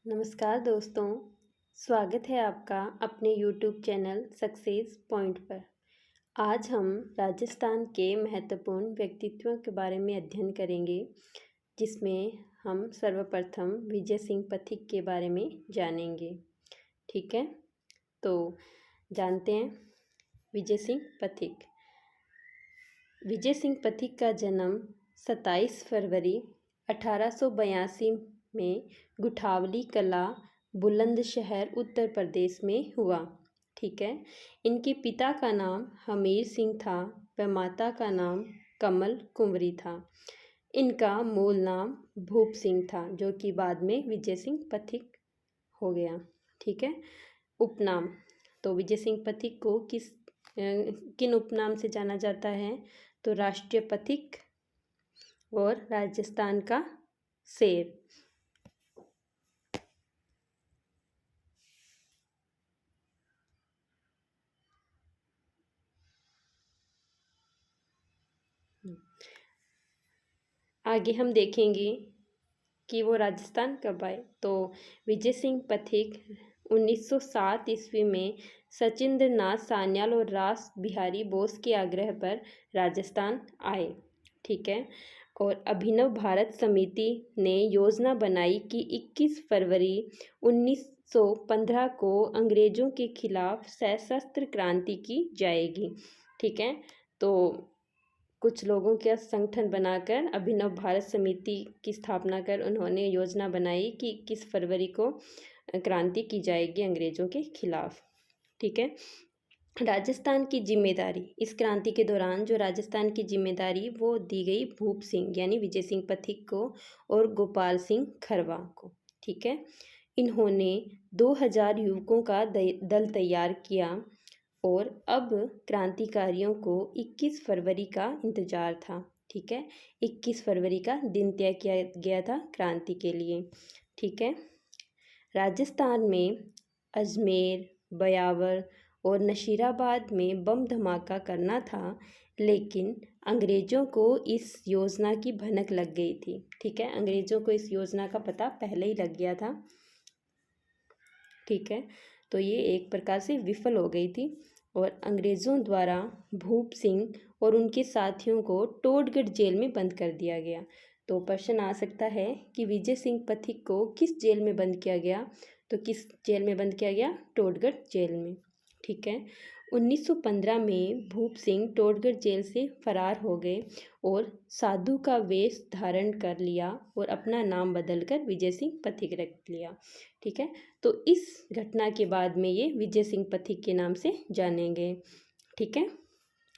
नमस्कार दोस्तों, स्वागत है आपका अपने YouTube चैनल सक्सेस पॉइंट पर। आज हम राजस्थान के महत्वपूर्ण व्यक्तित्वों के बारे में अध्ययन करेंगे, जिसमें हम सर्वप्रथम विजय सिंह पथिक के बारे में जानेंगे। ठीक है, तो जानते हैं विजय सिंह पथिक। विजय सिंह पथिक का जन्म 27 फरवरी 1882 में गुठावली कला, बुलंदशहर, उत्तर प्रदेश में हुआ। ठीक है, इनके पिता का नाम हमीर सिंह था व माता का नाम कमल कुंवरी था। इनका मूल नाम भूप सिंह था, जो कि बाद में विजय सिंह पथिक हो गया। ठीक है, उपनाम। तो विजय सिंह पथिक को किन उपनाम से जाना जाता है? तो राष्ट्रीय पथिक और राजस्थान का शेर। आगे हम देखेंगे कि वो राजस्थान कब आए। तो विजय सिंह पथिक 1907 ईस्वी में सचिंद्र नाथ सान्याल और रास बिहारी बोस के आग्रह पर राजस्थान आए। ठीक है, और अभिनव भारत समिति ने योजना बनाई कि 21 फरवरी 1915 को अंग्रेजों के खिलाफ सशस्त्र क्रांति की जाएगी। ठीक है, तो कुछ लोगों का संगठन बनाकर अभिनव भारत समिति की स्थापना कर उन्होंने योजना बनाई कि 21 फरवरी को क्रांति की जाएगी अंग्रेजों के खिलाफ। ठीक है, राजस्थान की जिम्मेदारी, इस क्रांति के दौरान जो राजस्थान की जिम्मेदारी वो दी गई भूप सिंह यानी विजय सिंह पथिक को और गोपाल सिंह खरवा को। ठीक है, इन्होंने 2000 युवकों का दल तैयार किया और अब क्रांतिकारियों को 21 फरवरी का इंतज़ार था। ठीक है, 21 फरवरी का दिन तय किया गया था क्रांति के लिए। ठीक है, राजस्थान में अजमेर, ब्यावर और नशीराबाद में बम धमाका करना था, लेकिन अंग्रेज़ों को इस योजना की भनक लग गई थी। ठीक है, अंग्रेज़ों को इस योजना का पता पहले ही लग गया था। ठीक है, तो ये एक प्रकार से विफल हो गई थी और अंग्रेज़ों द्वारा भूप सिंह और उनके साथियों को टोडगढ़ जेल में बंद कर दिया गया। तो प्रश्न आ सकता है कि विजय सिंह पथिक को किस जेल में बंद किया गया? तो किस जेल में बंद किया गया? टोडगढ़ जेल में। ठीक है, 1915 में भूप सिंह टोडगढ़ जेल से फरार हो गए और साधु का वेश धारण कर लिया और अपना नाम बदलकर विजय सिंह पथिक रख लिया। ठीक है, तो इस घटना के बाद में ये विजय सिंह पथिक के नाम से जाने गए। ठीक है,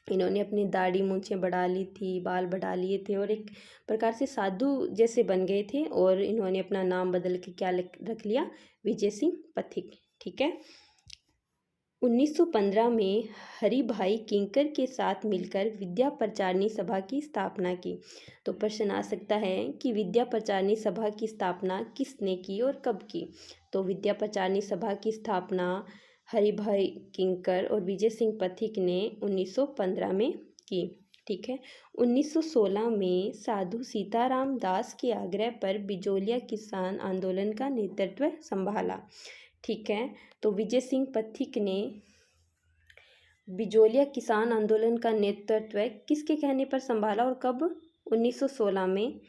इन्होंने अपनी दाढ़ी मूंछें बढ़ा ली थी, बाल बढ़ा लिए थे और एक प्रकार से साधु जैसे बन गए थे और इन्होंने अपना नाम बदल के क्या रख लिया? विजय सिंह पथिक। ठीक है, 1915 में हरि भाई किंकर के साथ मिलकर विद्या प्रचारिणी सभा की स्थापना की। तो प्रश्न आ सकता है कि विद्या प्रचारिणी सभा की स्थापना किसने की और कब की? तो विद्या प्रचारिणी सभा की स्थापना हरि भाई किंकर और विजय सिंह पथिक ने 1915 में की। ठीक है, 1916 में साधु सीताराम दास के आग्रह पर बिजोलिया किसान आंदोलन का नेतृत्व संभाला। ठीक है, तो विजय सिंह पथिक ने बिजोलिया किसान आंदोलन का नेतृत्व किसके कहने पर संभाला और कब? 1916 में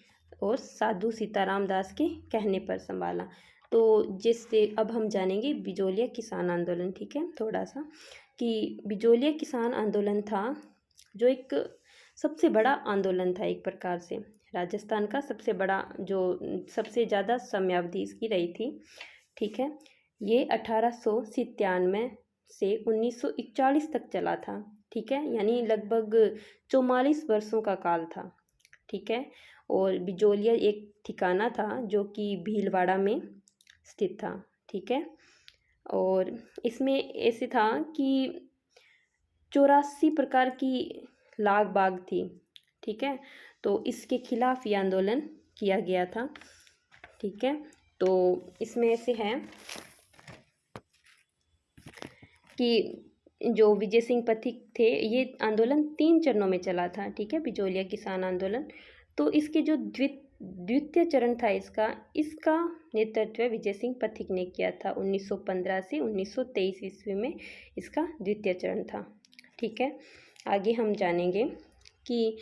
और साधु सीताराम दास के कहने पर संभाला। तो जिससे अब हम जानेंगे बिजोलिया किसान आंदोलन। ठीक है, थोड़ा सा कि बिजोलिया किसान आंदोलन था जो एक सबसे बड़ा आंदोलन था, एक प्रकार से राजस्थान का सबसे बड़ा, जो सबसे ज़्यादा समयावधि इसकी रही थी। ठीक है, ये 1897 से 1941 तक चला था। ठीक है, यानी लगभग 44 वर्षों का काल था। ठीक है, और बिजोलिया एक ठिकाना था जो कि भीलवाड़ा में स्थित था। ठीक है, और इसमें ऐसे था कि 84 प्रकार की लाग बाग थी। ठीक है, तो इसके खिलाफ ये आंदोलन किया गया था। ठीक है, तो इसमें ऐसे है कि जो विजय सिंह पथिक थे, ये आंदोलन 3 चरणों में चला था। ठीक है, बिजोलिया किसान आंदोलन। तो इसके जो द्वितीय चरण था इसका नेतृत्व विजय सिंह पथिक ने किया था। 1915 से 1923 ईस्वी में इसका द्वितीय चरण था। ठीक है, आगे हम जानेंगे कि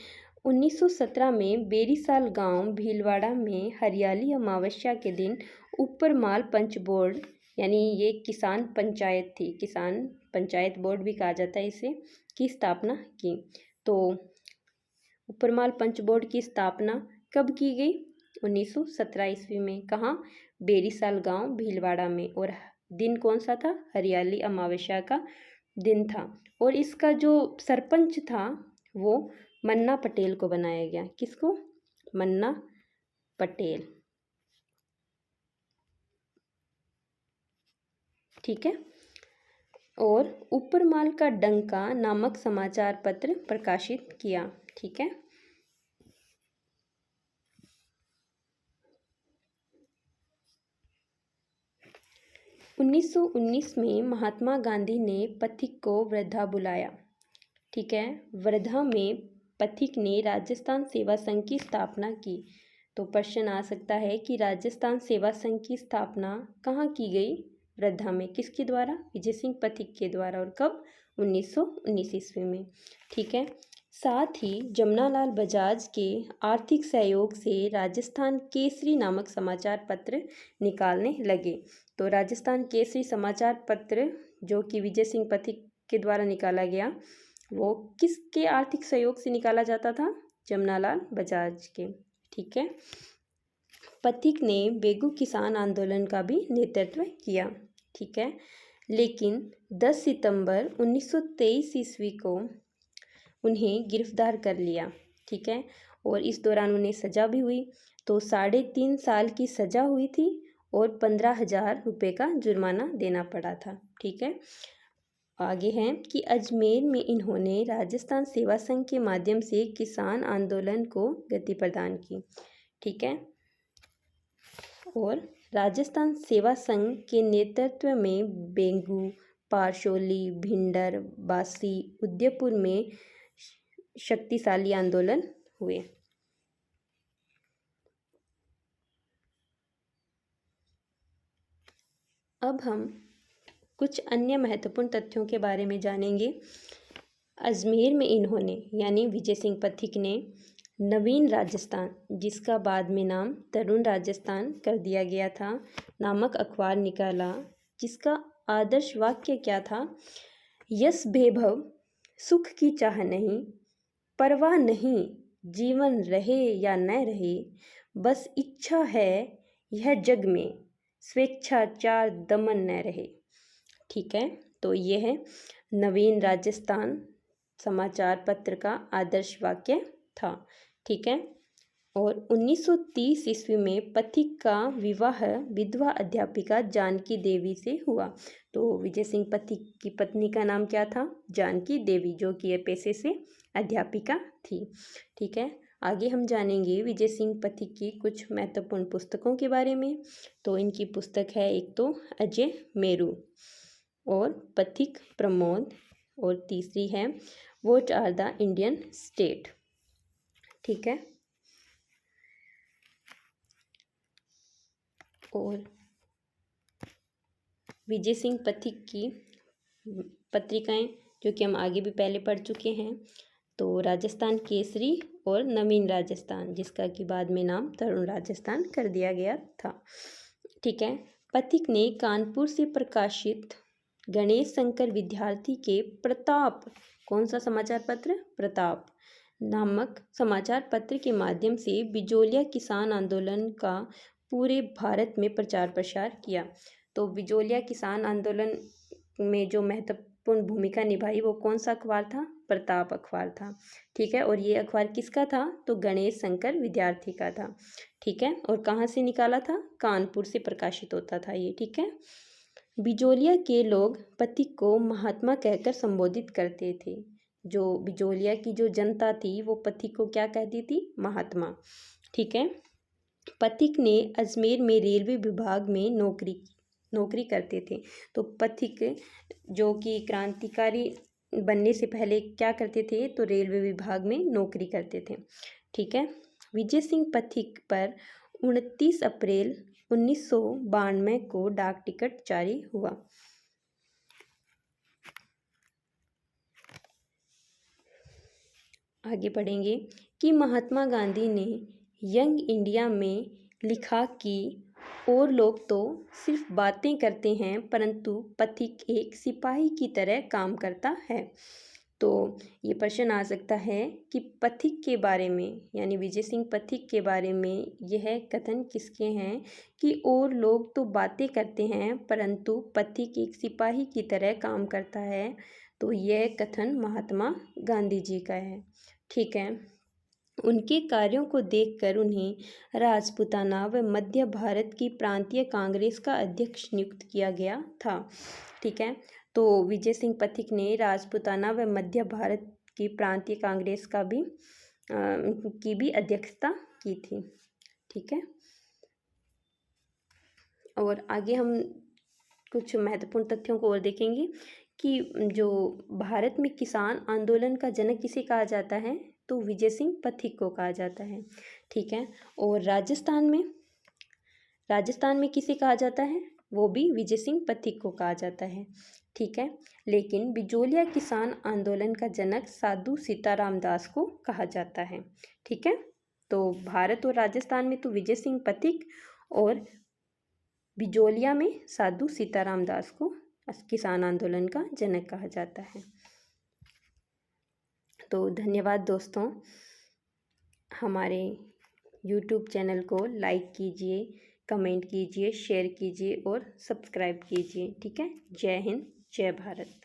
1917 में बेरीसाल गांव भीलवाड़ा में हरियाली अमावस्या के दिन ऊपरमाल पंच बोर्ड, यानी ये किसान पंचायत थी, किसान पंचायत बोर्ड भी कहा जाता है इसे, की स्थापना की। तो ऊपरमाल पंच बोर्ड की स्थापना कब की गई? 1917 ईस्वी में। कहाँ? बेरीसाल गांव भीलवाड़ा में। और दिन कौन सा था? हरियाली अमावस्या का दिन था। और इसका जो सरपंच था वो मन्ना पटेल को बनाया गया। किसको? मन्ना पटेल। ठीक है। और ऊपरमाल का डंका नामक समाचार पत्र प्रकाशित किया। ठीक है। उन्नीस में महात्मा गांधी ने पथिक को वर्धा बुलाया। ठीक है। वर्धा में पथिक ने राजस्थान सेवा संघ की स्थापना की। तो प्रश्न आ सकता है कि राजस्थान सेवा संघ की स्थापना कहाँ की गई? वर्धा में। किसके द्वारा? विजय सिंह पथिक के द्वारा। और कब? 1919 ईस्वी में। ठीक है। साथ ही जमनालाल बजाज के आर्थिक सहयोग से राजस्थान केसरी नामक समाचार पत्र निकालने लगे। तो राजस्थान केसरी समाचार पत्र जो कि विजय सिंह पथिक के द्वारा निकाला गया, वो किसके आर्थिक सहयोग से निकाला जाता था? जमनालाल बजाज के। ठीक है। पथिक ने बेगू किसान आंदोलन का भी नेतृत्व किया। ठीक है। लेकिन 10 सितंबर 1923 ईस्वी को उन्हें गिरफ्तार कर लिया। ठीक है। और इस दौरान उन्हें सज़ा भी हुई। तो 3.5 साल की सज़ा हुई थी और 15,000 रुपये का जुर्माना देना पड़ा था। ठीक है। आगे हैं कि अजमेर में इन्होंने राजस्थान सेवा संघ के माध्यम से किसान आंदोलन को गति प्रदान की। ठीक है। और राजस्थान सेवा संघ के नेतृत्व में बेंगू, पारसोली, भिंडर, बासी, उदयपुर में शक्तिशाली आंदोलन हुए। अब हम कुछ अन्य महत्वपूर्ण तथ्यों के बारे में जानेंगे। अजमेर में इन्होंने, यानी विजय सिंह पथिक ने, नवीन राजस्थान, जिसका बाद में नाम तरुण राजस्थान कर दिया गया था, नामक अखबार निकाला, जिसका आदर्श वाक्य क्या था? यश वैभव सुख की चाह नहीं, परवाह नहीं जीवन रहे या न रहे, बस इच्छा है यह जग में स्वेच्छाचार दमन न रहे। ठीक है। तो ये है नवीन राजस्थान समाचार पत्र का आदर्श वाक्य था। ठीक है। और 1930 ईस्वी में पथिक का विवाह विधवा अध्यापिका जानकी देवी से हुआ। तो विजय सिंह पथिक की पत्नी का नाम क्या था? जानकी देवी, जो कि पेशे से अध्यापिका थी। ठीक है। आगे हम जानेंगे विजय सिंह पथिक की कुछ महत्वपूर्ण पुस्तकों के बारे में। तो इनकी पुस्तक है एक तो अजय मेरू और पथिक प्रमोद, और तीसरी है what are the Indian state. ठीक है। और विजय सिंह पथिक की पत्रिकाएं जो कि हम आगे भी पहले पढ़ चुके हैं, तो राजस्थान केसरी और नवीन राजस्थान, जिसका कि बाद में नाम तरुण राजस्थान कर दिया गया था। ठीक है। पथिक ने कानपुर से प्रकाशित गणेश शंकर विद्यार्थी के प्रताप, कौन सा समाचार पत्र? प्रताप नामक समाचार पत्र के माध्यम से बिजोलिया किसान आंदोलन का पूरे भारत में प्रचार प्रसार किया। तो बिजोलिया किसान आंदोलन में जो महत्वपूर्ण भूमिका निभाई वो कौन सा अखबार था? प्रताप अखबार था। ठीक है। और ये अखबार किसका था? तो गणेश शंकर विद्यार्थी का था। ठीक है। और कहाँ से निकाला था? कानपुर से प्रकाशित होता था ये। ठीक है। बिजोलिया के लोग पथिक को महात्मा कहकर संबोधित करते थे। जो बिजोलिया की जो जनता थी वो पथिक को क्या कहती थी? महात्मा। ठीक है। पथिक ने अजमेर में रेलवे विभाग में नौकरी करते थे। तो पथिक जो कि क्रांतिकारी बनने से पहले क्या करते थे? तो रेलवे विभाग में नौकरी करते थे। ठीक है। विजय सिंह पथिक पर 29 अप्रैल 1992 को डाक टिकट जारी हुआ। आगे बढ़ेंगे कि महात्मा गांधी ने यंग इंडिया में लिखा कि और लोग तो सिर्फ बातें करते हैं परंतु पथिक एक सिपाही की तरह काम करता है। तो ये प्रश्न आ सकता है कि पथिक के बारे में यानी विजय सिंह पथिक के बारे में यह कथन किसके हैं कि और लोग तो बातें करते हैं परंतु पथिक एक सिपाही की तरह काम करता है। तो यह कथन महात्मा गांधी जी का है। ठीक है, उनके कार्यों को देखकर उन्हें राजपूताना व मध्य भारत की प्रांतीय कांग्रेस का अध्यक्ष नियुक्त किया गया था। ठीक है, तो विजय सिंह पथिक ने राजपूताना व मध्य भारत की प्रांतीय कांग्रेस की भी अध्यक्षता की थी। ठीक है, और आगे हम कुछ महत्वपूर्ण तथ्यों को और देखेंगे कि जो भारत में किसान आंदोलन का जनक किसे कहा जाता है, तो विजय सिंह पथिक को कहा जाता है। ठीक है, और राजस्थान में किसे कहा जाता है, वो भी विजय सिंह पथिक को कहा जाता है। ठीक है, लेकिन बिजोलिया किसान आंदोलन का जनक साधु सीताराम दास को कहा जाता है। ठीक है, तो भारत और राजस्थान में तो विजय सिंह पथिक और बिजोलिया में साधु सीताराम दास को किसान आंदोलन का जनक कहा जाता है। तो धन्यवाद दोस्तों, हमारे YouTube चैनल को लाइक कीजिए, कमेंट कीजिए, शेयर कीजिए और सब्सक्राइब कीजिए। ठीक है, जय हिंद, जय भारत।